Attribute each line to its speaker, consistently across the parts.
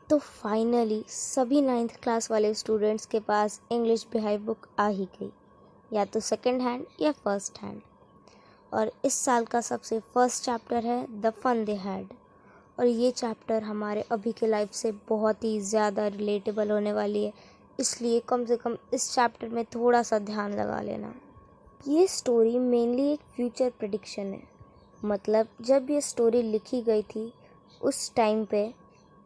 Speaker 1: तो फाइनली सभी 9th class वाले स्टूडेंट्स के पास इंग्लिश बिहाई बुक आ ही गई, या तो सेकंड हैंड या फर्स्ट हैंड। और इस साल का सबसे फर्स्ट चैप्टर है द फन दे हैड। और ये चैप्टर हमारे अभी के लाइफ से बहुत ही ज़्यादा रिलेटेबल होने वाली है, इसलिए कम से कम इस चैप्टर में थोड़ा सा ध्यान लगा लेना। ये स्टोरी मेनली एक फ्यूचर प्रेडिक्शन है। मतलब जब ये स्टोरी लिखी गई थी उस टाइम पे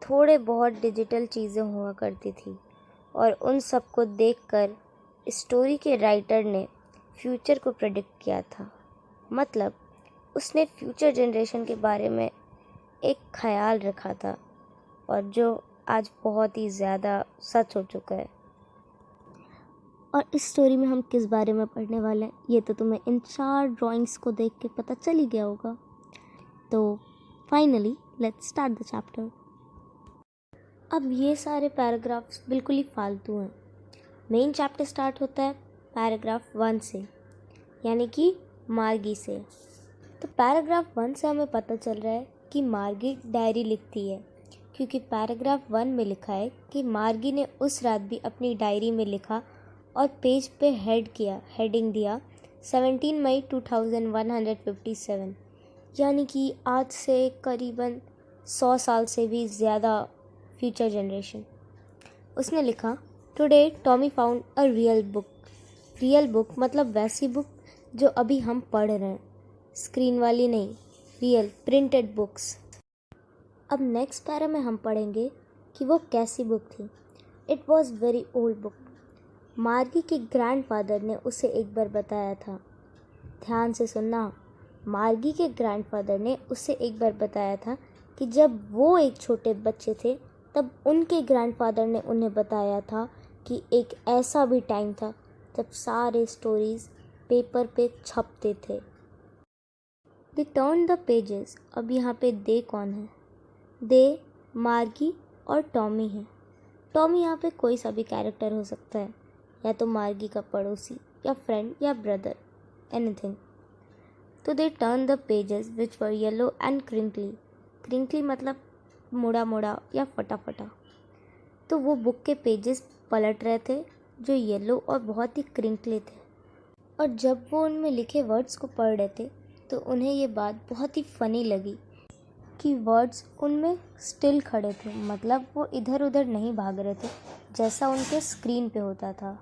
Speaker 1: थोड़े बहुत डिजिटल चीज़ें हुआ करती थी, और उन सब को देखकर स्टोरी के राइटर ने फ्यूचर को प्रेडिक्ट किया था। मतलब उसने फ्यूचर जनरेशन के बारे में एक ख्याल रखा था, और जो आज बहुत ही ज़्यादा सच हो चुका है। और इस स्टोरी में हम किस बारे में पढ़ने वाले हैं ये तो तुम्हें इन 4 ड्राइंग्स को देख के पता चल ही गया होगा। तो finally let's start the chapter. अब ये सारे पैराग्राफ्स बिल्कुल ही फालतू हैं। मेन चैप्टर स्टार्ट होता है पैराग्राफ 1 से, यानी कि मार्गी से। तो पैराग्राफ 1 से हमें पता चल रहा है कि मार्गी डायरी लिखती है, क्योंकि पैराग्राफ 1 में लिखा है कि मार्गी ने उस रात भी अपनी डायरी में लिखा और पेज पे हेडिंग दिया 17 मई 2157, यानी कि आज से करीबन 100 साल से भी ज़्यादा फ्यूचर जनरेशन। उसने लिखा today Tommy found a real book मतलब वैसी बुक जो अभी हम पढ़ रहे हैं, स्क्रीन वाली नहीं, रियल प्रिंटेड बुक्स। अब नेक्स्ट पैरा में हम पढ़ेंगे कि वो कैसी बुक थी। It was very old book. मार्गी के ग्रैंडफादर ने उसे एक बार बताया था। ध्यान से सुनना, मार्गी के ग्रैंडफादर ने उसे एक बार बताया था कि जब वो एक छोटे बच्चे थे तब उनके ग्रैंडफादर ने उन्हें बताया था कि एक ऐसा भी टाइम था जब सारे स्टोरीज पेपर पे छपते थे। They turn the pages. अब यहाँ पे दे कौन है? दे मार्गी और टॉमी है। टॉमी यहाँ पे कोई सा भी कैरेक्टर हो सकता है, या तो मार्गी का पड़ोसी या फ्रेंड या ब्रदर, एनीथिंग। तो they turn the pages which were yellow and crinkly मतलब मुड़ा मुड़ा या फटा फटा। तो वो बुक के पेजेस पलट रहे थे जो येलो और बहुत ही क्रिंकली थे, और जब वो उनमें लिखे वर्ड्स को पढ़ रहे थे तो उन्हें ये बात बहुत ही फ़नी लगी कि वर्ड्स उनमें स्टिल खड़े थे, मतलब वो इधर उधर नहीं भाग रहे थे जैसा उनके स्क्रीन पे होता था।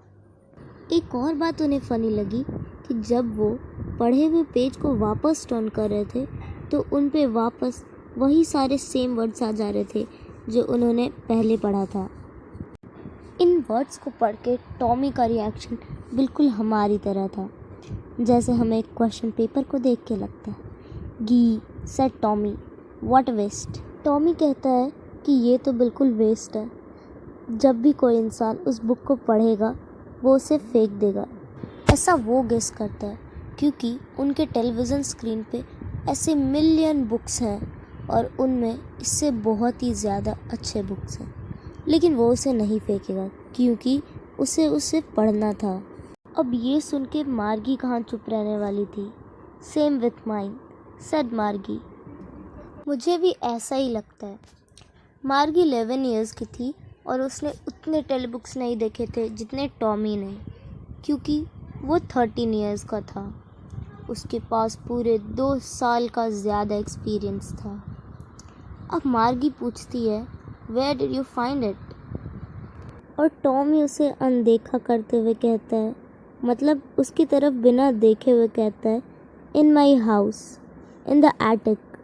Speaker 1: एक और बात उन्हें फ़नी लगी कि जब वो पढ़े हुए पेज को वापस टर्न कर रहे थे तो उन पे वापस वही सारे सेम वर्ड्स आ जा रहे थे जो उन्होंने पहले पढ़ा था। इन वर्ड्स को पढ़ के टॉमी का रिएक्शन बिल्कुल हमारी तरह था, जैसे हमें एक क्वेश्चन पेपर को देख के लगता है। He said Tommy, what waste. Tommy कहता है कि ये तो बिल्कुल वेस्ट है। जब भी कोई इंसान उस बुक को पढ़ेगा वो उसे फेंक देगा। ऐसा वो गेस करता है क्योंकि उनके टेलीविज़न स्क्रीन पे ऐसे मिलियन बुक्स हैं और उनमें इससे बहुत ही ज़्यादा अच्छे बुक्स हैं, लेकिन वो उसे नहीं फेंकेगा क्योंकि उसे पढ़ना था। अब ये सुन के मार्गी कहाँ चुप रहने वाली थी। सेम विथ माइन सेड मार्गी। मुझे भी ऐसा ही लगता है। मार्गी 11 इयर्स की थी और उसने उतने टेलीबुक्स नहीं देखे थे जितने टॉमी ने, क्योंकि वो 13 इयर्स का था। उसके पास पूरे 2 साल का ज़्यादा एक्सपीरियंस था। अब मार्गी पूछती है where did you find it, और टॉमी उसे अनदेखा करते हुए कहता है, मतलब उसकी तरफ बिना देखे हुए कहता है, in my house in the attic.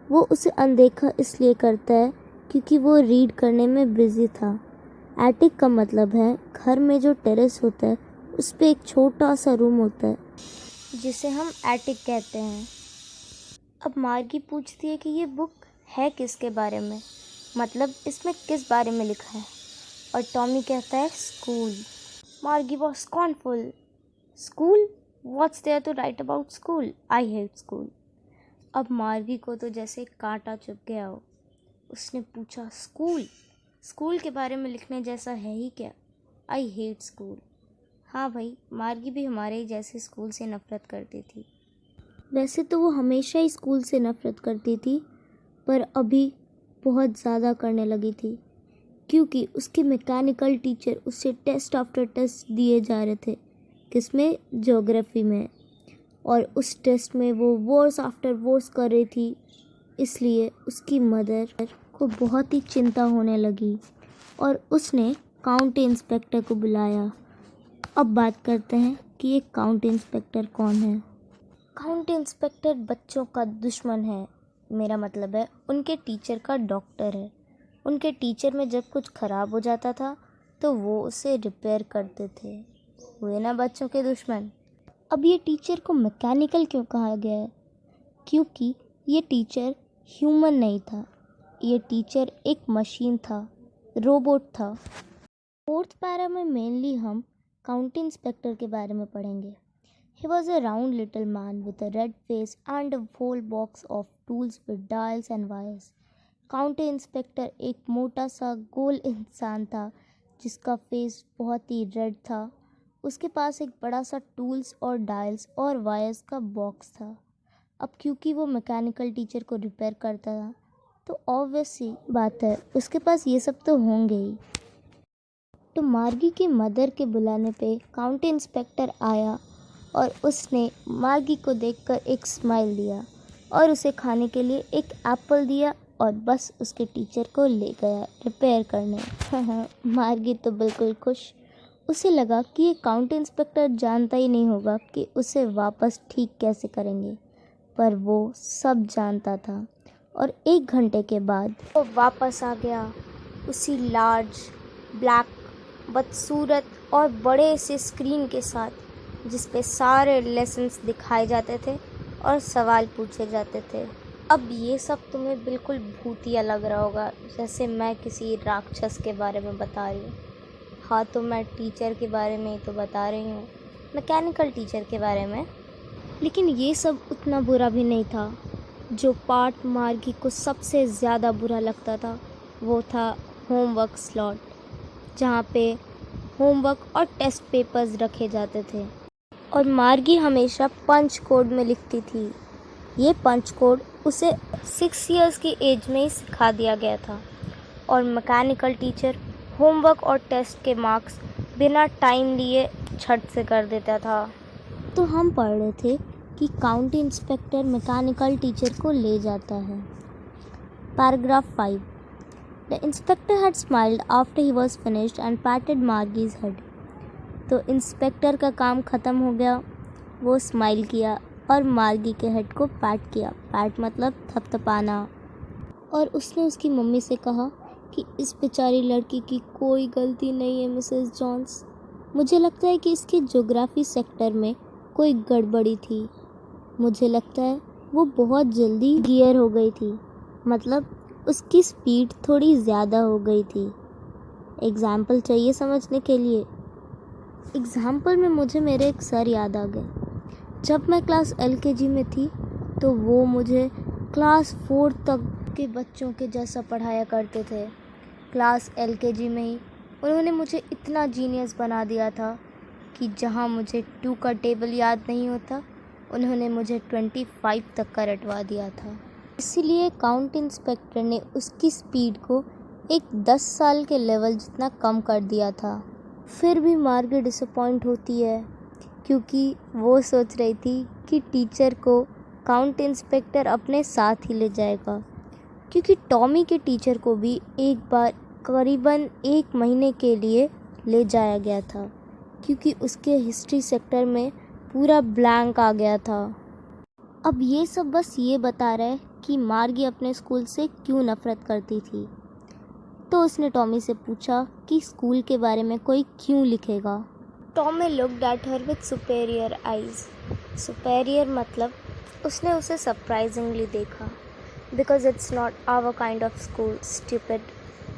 Speaker 1: वो उसे अनदेखा इसलिए करता है क्योंकि वो रीड करने में बिज़ी था। एटिक का मतलब है घर में जो टेरेस होता है उस पर एक छोटा सा रूम होता है जिसे हम एटिक कहते हैं। अब मार्गी पूछती है कि ये बुक है किसके बारे में, मतलब इसमें किस बारे में लिखा है, और टॉमी कहता है school. Margie was scornful. School? What's there to write about school? I hate school. अब मार्गी को तो जैसे कांटा चुभ गया हो। उसने पूछा स्कूल के बारे में लिखने जैसा है ही क्या? आई हेट स्कूल। हाँ भाई, मार्गी भी हमारे ही जैसे स्कूल से नफ़रत करती थी। वैसे तो वो हमेशा ही स्कूल से नफ़रत करती थी, पर अभी बहुत ज़्यादा करने लगी थी, क्योंकि उसके मैकेनिकल टीचर उससे टेस्ट आफ्टर टेस्ट दिए जा रहे थे, किसमें, ज्योग्राफी में, और उस टेस्ट में वो वर्स आफ्टर वर्स कर रही थी। इसलिए उसकी मदर को बहुत ही चिंता होने लगी और उसने काउंटी इंस्पेक्टर को बुलाया। अब बात करते हैं कि ये काउंटी इंस्पेक्टर कौन है। काउंटी इंस्पेक्टर बच्चों का दुश्मन है, मेरा मतलब है उनके टीचर का डॉक्टर है। उनके टीचर में जब कुछ ख़राब हो जाता था तो वो उसे रिपेयर करते थे। हुए ना बच्चों के दुश्मन। अब ये टीचर को मैकेनिकल क्यों कहा गया है? क्योंकि ये टीचर ह्यूमन नहीं था, ये टीचर एक मशीन था, रोबोट था। फोर्थ पैरा में मेनली हम काउंटी इंस्पेक्टर के बारे में पढ़ेंगे। He was a round little man with a red face and a whole box of tools with dials and wires. County inspector एक मोटा सा गोल इंसान था जिसका फेस बहुत ही रेड था। उसके पास एक बड़ा सा टूल्स और डायल्स और वायर्स का बॉक्स था। अब क्योंकि वो मैकेनिकल टीचर को रिपेयर करता था तो ऑब्वियस सी बात है उसके पास ये सब तो होंगे ही। तो मार्गी के मदर के बुलाने पे काउंटी इंस्पेक्टर आया और उसने मार्गी को देखकर एक स्माइल दिया और उसे खाने के लिए एक एप्पल दिया और बस उसके टीचर को ले गया रिपेयर करने। मार्गी तो बिल्कुल खुश। उसे लगा कि ये काउंटी इंस्पेक्टर जानता ही नहीं होगा कि उसे वापस ठीक कैसे करेंगे, पर वो सब जानता था। और 1 घंटे के बाद वो वापस आ गया उसी लार्ज ब्लैक बदसूरत और बड़े से स्क्रीन के साथ, जिस पे सारे लेसन्स दिखाए जाते थे और सवाल पूछे जाते थे। अब ये सब तुम्हें बिल्कुल भूतिया लग रहा होगा, जैसे मैं किसी राक्षस के बारे में बता रही हूँ। हाँ, तो मैं टीचर के बारे में ही तो बता रही हूँ, मैकेनिकल टीचर के बारे में। लेकिन ये सब उतना बुरा भी नहीं था। जो पार्ट मार्गी को सबसे ज़्यादा बुरा लगता था वो था होमवर्क स्लॉट, जहाँ पे होमवर्क और टेस्ट पेपर्स रखे जाते थे। और मार्गी हमेशा पंच कोड में लिखती थी। ये पंच कोड उसे 6 इयर्स की एज में ही सिखा दिया गया था। और मैकेनिकल टीचर होमवर्क और टेस्ट के मार्क्स बिना टाइम लिए झट से कर देता था। तो हम पढ़ रहे थे कि काउंटी इंस्पेक्टर मैकेनिकल टीचर को ले जाता है। Paragraph 5। The inspector had smiled after he was finished and patted Margie's head. तो इंस्पेक्टर का काम ख़त्म हो गया, वो स्माइल किया और मार्गी के हेड को पैट किया। पैट मतलब थपथपाना। और उसने उसकी मम्मी से कहा कि इस बेचारी लड़की की कोई गलती नहीं है मिसेस जॉन्स। मुझे लगता है कि इसके ज्योग्राफी सेक्टर में कोई गड़बड़ी थी। मुझे लगता है वो बहुत जल्दी गियर हो गई थी, मतलब उसकी स्पीड थोड़ी ज़्यादा हो गई थी। एग्ज़ाम्पल चाहिए समझने के लिए? एग्ज़ाम्पल में मुझे मेरे एक सर याद आ गए। जब मैं क्लास LKG में थी तो वो मुझे क्लास 4 तक के बच्चों के जैसा पढ़ाया करते थे। क्लास LKG में ही उन्होंने मुझे इतना जीनियस बना दिया था कि जहाँ मुझे 2 का टेबल याद नहीं होता, उन्होंने मुझे 25 तक का रटवा दिया था। इसीलिए काउंटी इंस्पेक्टर ने उसकी स्पीड को एक 10 साल के लेवल जितना कम कर दिया था। फिर भी मार्गी डिसअपॉइंट होती है क्योंकि वो सोच रही थी कि टीचर को काउंटी इंस्पेक्टर अपने साथ ही ले जाएगा, क्योंकि टॉमी के टीचर को भी एक बार करीबन 1 महीने के लिए ले जाया गया था क्योंकि उसके हिस्ट्री सेक्टर में पूरा ब्लैंक आ गया था। अब ये सब बस ये बता रहा है कि मार्गी अपने स्कूल से क्यों नफ़रत करती थी। तो उसने टॉमी से पूछा कि स्कूल के बारे में कोई क्यों लिखेगा। Tommy looked at her with superior eyes. Superior मतलब उसने उसे सरप्राइजिंगली देखा। Because it's not our kind of school stupid.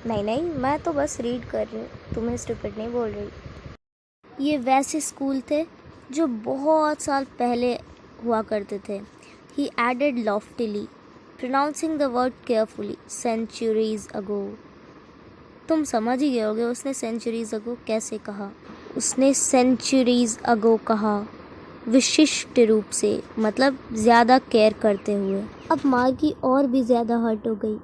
Speaker 1: नहीं, मैं तो बस रीड कर रही हूँ, तुम्हें स्टूपिड नहीं बोल रही। ये वैसे स्कूल थे जो बहुत साल पहले हुआ करते थे। He added loftily, pronouncing the word carefully, centuries ago. तुम समझ ही गए होगे उसने सेंचुरीज अगो कैसे कहा। उसने सेंचुरीज अगो कहा विशिष्ट रूप से, मतलब ज़्यादा केयर करते हुए। अब मार्गी और भी ज़्यादा हर्ट हो गई।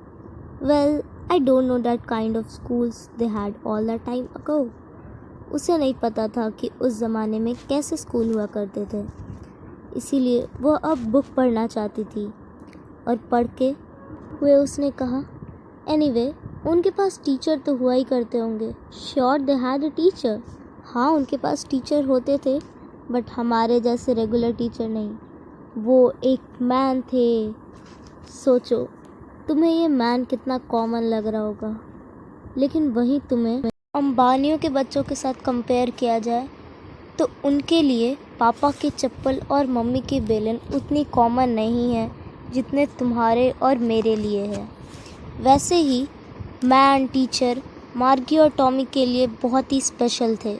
Speaker 1: Well, I don't know that kind of schools they had all that time ago. उसे नहीं पता था कि उस ज़माने में कैसे स्कूल हुआ करते थे, इसीलिए वह अब बुक पढ़ना चाहती थी। और पढ़ के हुए उसने कहा, एनीवे उनके पास टीचर तो हुआ ही करते होंगे। Sure they had a teacher. हाँ, उनके पास टीचर होते थे, बट हमारे जैसे रेगुलर टीचर नहीं। वो एक मैन थे। सोचो, तुम्हें ये मैन कितना कॉमन लग रहा होगा, लेकिन वहीं तुम्हें अंबानियों के बच्चों के साथ कंपेयर किया जाए तो उनके लिए पापा के चप्पल और मम्मी के बेलन उतनी कॉमन नहीं है जितने तुम्हारे और मेरे लिए है। वैसे ही मैन टीचर मार्गी और टॉमी के लिए बहुत ही स्पेशल थे,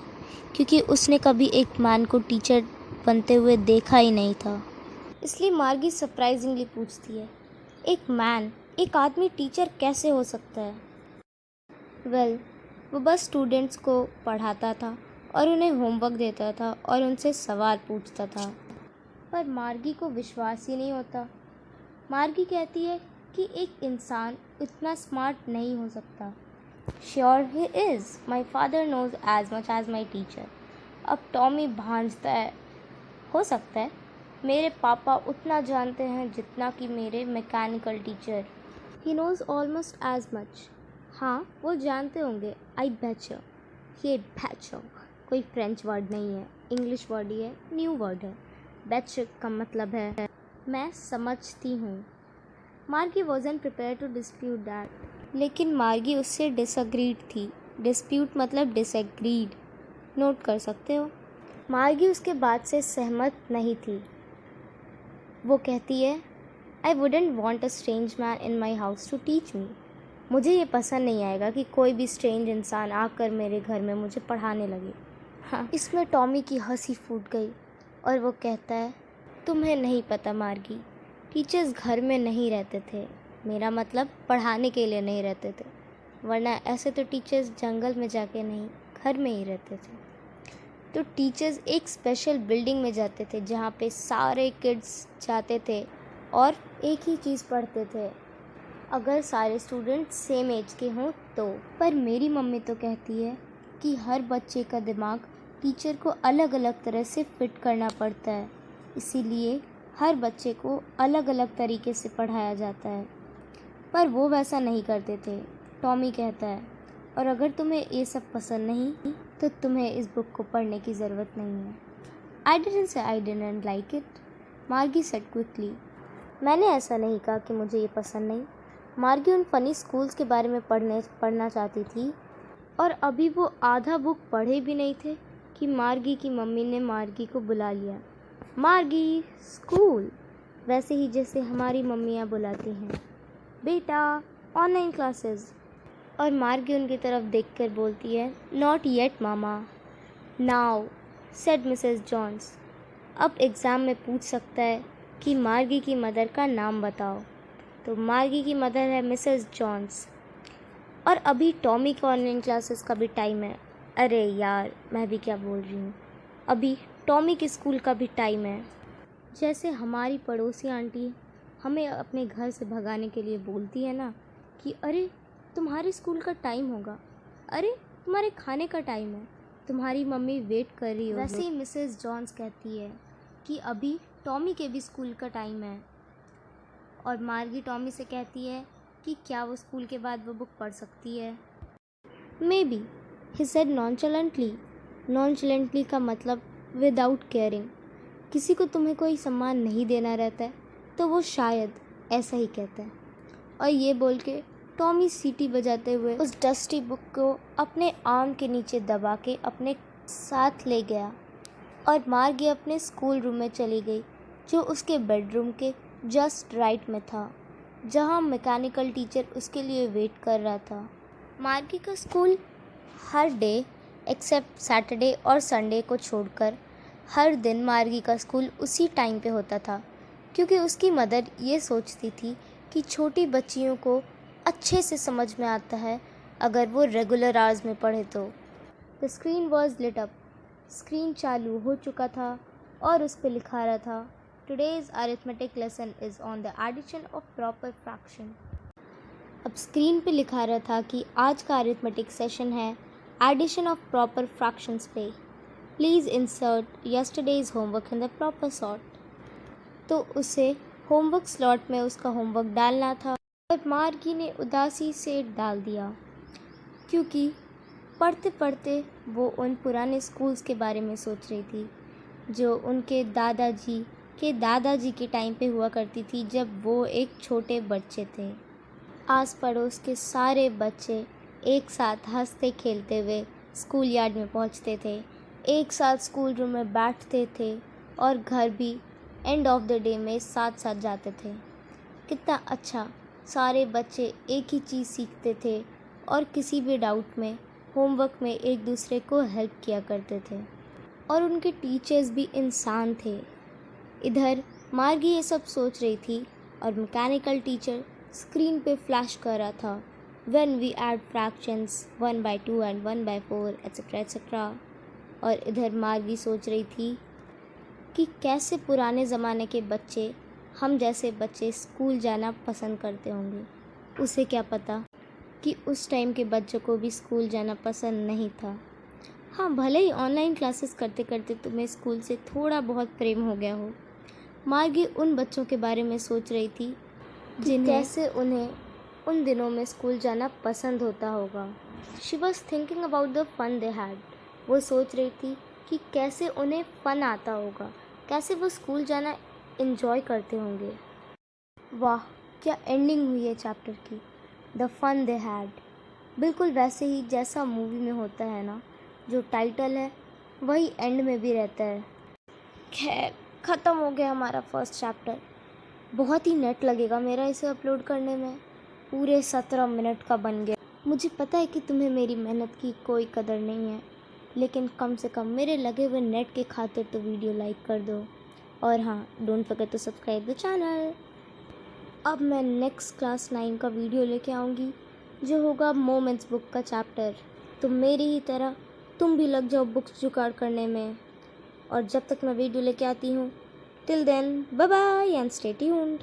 Speaker 1: क्योंकि उसने कभी एक मैन को टीचर बनते हुए देखा ही नहीं था। इसलिए मार्गी सरप्राइजिंगली पूछती है, एक मैन, एक आदमी टीचर कैसे हो सकता है? वेल, वो बस स्टूडेंट्स को पढ़ाता था और उन्हें होमवर्क देता था और उनसे सवाल पूछता था, पर मार्गी को विश्वास ही नहीं होता। मार्गी कहती है कि एक इंसान इतना स्मार्ट नहीं हो सकता। Sure he is, my father knows as much as my teacher. अब टॉमी भांजता है, हो सकता है मेरे पापा उतना जानते हैं जितना कि मेरे mechanical teacher. He knows almost as much. हाँ, वो जानते होंगे। I betcha. ये बेचर कोई फ्रेंच वर्ड नहीं है, इंग्लिश वर्ड ही है, न्यू वर्ड है। बेचर का मतलब है मैं समझती हूँ। Margie wasn't prepared to dispute that, लेकिन मार्गी उससे डिसअग्रीड थी। डिस्प्यूट मतलब डिसएग्रीड, नोट कर सकते हो। मार्गी उसके बात से सहमत नहीं थी। वो कहती है, I wouldn't want a strange man in my house to teach me. मुझे ये पसंद नहीं आएगा कि कोई भी स्ट्रेंज इंसान आकर मेरे घर में मुझे पढ़ाने लगे। हाँ, इसमें टॉमी की हंसी फूट गई और वो कहता है, तुम्हें नहीं पता मार्गी, टीचर्स घर में नहीं रहते थे। मेरा मतलब पढ़ाने के लिए नहीं रहते थे, वरना ऐसे तो टीचर्स जंगल में जाके नहीं, घर में ही रहते थे। तो टीचर्स एक स्पेशल बिल्डिंग में जाते थे जहाँ पे सारे किड्स जाते थे और एक ही चीज़ पढ़ते थे, अगर सारे स्टूडेंट सेम एज के हों तो। पर मेरी मम्मी तो कहती है कि हर बच्चे का दिमाग टीचर को अलग अलग तरह से फिट करना पड़ता है, इसीलिए हर बच्चे को अलग अलग तरीके से पढ़ाया जाता है। पर वो वैसा नहीं करते थे, टॉमी कहता है। और अगर तुम्हें ये सब पसंद नहीं तो तुम्हें इस बुक को पढ़ने की ज़रूरत नहीं है। I didn't say I didn't like it, मार्गी सेड क्विकली। मैंने ऐसा नहीं कहा कि मुझे ये पसंद नहीं। मार्गी उन फ़नी स्कूल्स के बारे में पढ़ना चाहती थी, और अभी वो आधा बुक पढ़े भी नहीं थे कि मार्गी की मम्मी ने मार्गी को बुला लिया। मार्गी, स्कूल, वैसे ही जैसे हमारी मम्मियाँ बुलाती हैं, बेटा ऑनलाइन क्लासेस। और मार्गी उनकी तरफ देखकर बोलती है, not yet mama, now, said Mrs Jones. अब एग्ज़ाम में पूछ सकता है कि मार्गी की मदर का नाम बताओ, तो मार्गी की मदर है मिसेस जॉन्स। और अभी टॉमी के ऑनलाइन क्लासेस का भी टाइम है। अरे यार, मैं भी क्या बोल रही हूँ, अभी टॉमी के स्कूल का भी टाइम है। जैसे हमारी पड़ोसी आंटी हमें अपने घर से भगाने के लिए बोलती है ना कि अरे तुम्हारे स्कूल का टाइम होगा, अरे तुम्हारे खाने का टाइम है, तुम्हारी मम्मी वेट कर रही होगी। वैसे ही मिसेस जॉन्स कहती है कि अभी टॉमी के भी स्कूल का टाइम है। और मार्गी टॉमी से कहती है कि क्या वो स्कूल के बाद वो बुक पढ़ सकती है। May be, he said नॉनचलेंटली। नॉनचलेंटली का मतलब विदाउट केयरिंग। किसी को तुम्हें कोई सम्मान नहीं देना रहता है तो वो शायद ऐसा ही कहता है। और ये बोल के टॉमी सीटी बजाते हुए उस डस्टी बुक को अपने आर्म के नीचे दबा के अपने साथ ले गया और मार्गी अपने स्कूल रूम में चली गई, जो उसके बेडरूम के जस्ट राइट में था, जहाँ मैकेनिकल टीचर उसके लिए वेट कर रहा था। मार्गी का स्कूल हर डे एक्सेप्ट सैटरडे और संडे को छोड़कर हर दिन मार्गी का स्कूल उसी टाइम पे होता था, क्योंकि उसकी मदर ये सोचती थी कि छोटी बच्चियों को अच्छे से समझ में आता है अगर वो रेगुलर आवर्स में पढ़े तो। The screen was lit up. Screen चालू हो चुका था और उस पर लिखा रहा था, today's arithmetic lesson is on the addition of proper fraction. अब स्क्रीन पे लिखा रहा था कि आज का अरिथमेटिक सेशन है एडिशन ऑफ प्रॉपर फ्रैक्शंस पे। Please insert yesterday's homework in the proper sort. तो उसे होमवर्क स्लॉट में उसका होमवर्क डालना था और मार्गी ने उदासी से डाल दिया, क्योंकि पढ़ते पढ़ते वो उन पुराने स्कूल्स के बारे में सोच रही थी जो उनके दादाजी के टाइम पे हुआ करती थी जब वो एक छोटे बच्चे थे। आस पड़ोस के सारे बच्चे एक साथ हंसते खेलते हुए स्कूल यार्ड में पहुंचते थे, एक साथ स्कूल रूम में बैठते थे और घर भी एंड ऑफ द डे में साथ साथ जाते थे। कितना अच्छा, सारे बच्चे एक ही चीज़ सीखते थे और किसी भी डाउट में होमवर्क में एक दूसरे को हेल्प किया करते थे और उनके टीचर्स भी इंसान थे। इधर मार्गी ये सब सोच रही थी और मैकेनिकल टीचर स्क्रीन पे फ्लैश कर रहा था when we add fractions 1/2 and 1/4 etcetera etcetera. और इधर मार्गी सोच रही थी कि कैसे पुराने ज़माने के बच्चे, हम जैसे बच्चे स्कूल जाना पसंद करते होंगे। उसे क्या पता कि उस टाइम के बच्चों को भी स्कूल जाना पसंद नहीं था। हाँ, भले ही ऑनलाइन क्लासेस करते करते तुम्हें स्कूल से थोड़ा बहुत प्रेम हो गया हो। मार्गी उन बच्चों के बारे में सोच रही थी जिन्हें कैसे उन्हें उन दिनों में स्कूल जाना पसंद होता होगा। She was thinking about the fun they had. वो सोच रही थी कि कैसे उन्हें फ़न आता होगा, कैसे वो स्कूल जाना इन्जॉय करते होंगे। वाह, क्या एंडिंग हुई है चैप्टर की। द फन दे हैड, बिल्कुल वैसे ही जैसा मूवी में होता है ना, जो टाइटल है वही एंड में भी रहता है। खैर, ख़त्म हो गया हमारा फर्स्ट चैप्टर। बहुत ही नेट लगेगा मेरा इसे अपलोड करने में, पूरे 17 मिनट का बन गया। मुझे पता है कि तुम्हें मेरी मेहनत की कोई कदर नहीं है, लेकिन कम से कम मेरे लगे हुए नेट के खातिर तो वीडियो लाइक कर दो। और हाँ, don't forget to subscribe the channel. अब मैं नेक्स्ट क्लास 9 का वीडियो लेके आऊँगी जो होगा मोमेंट्स बुक का चैप्टर। तो मेरी ही तरह तुम भी लग जाओ बुक्स जुगाड़ करने में। और जब तक मैं वीडियो लेके आती हूँ, till then bye bye and stay tuned.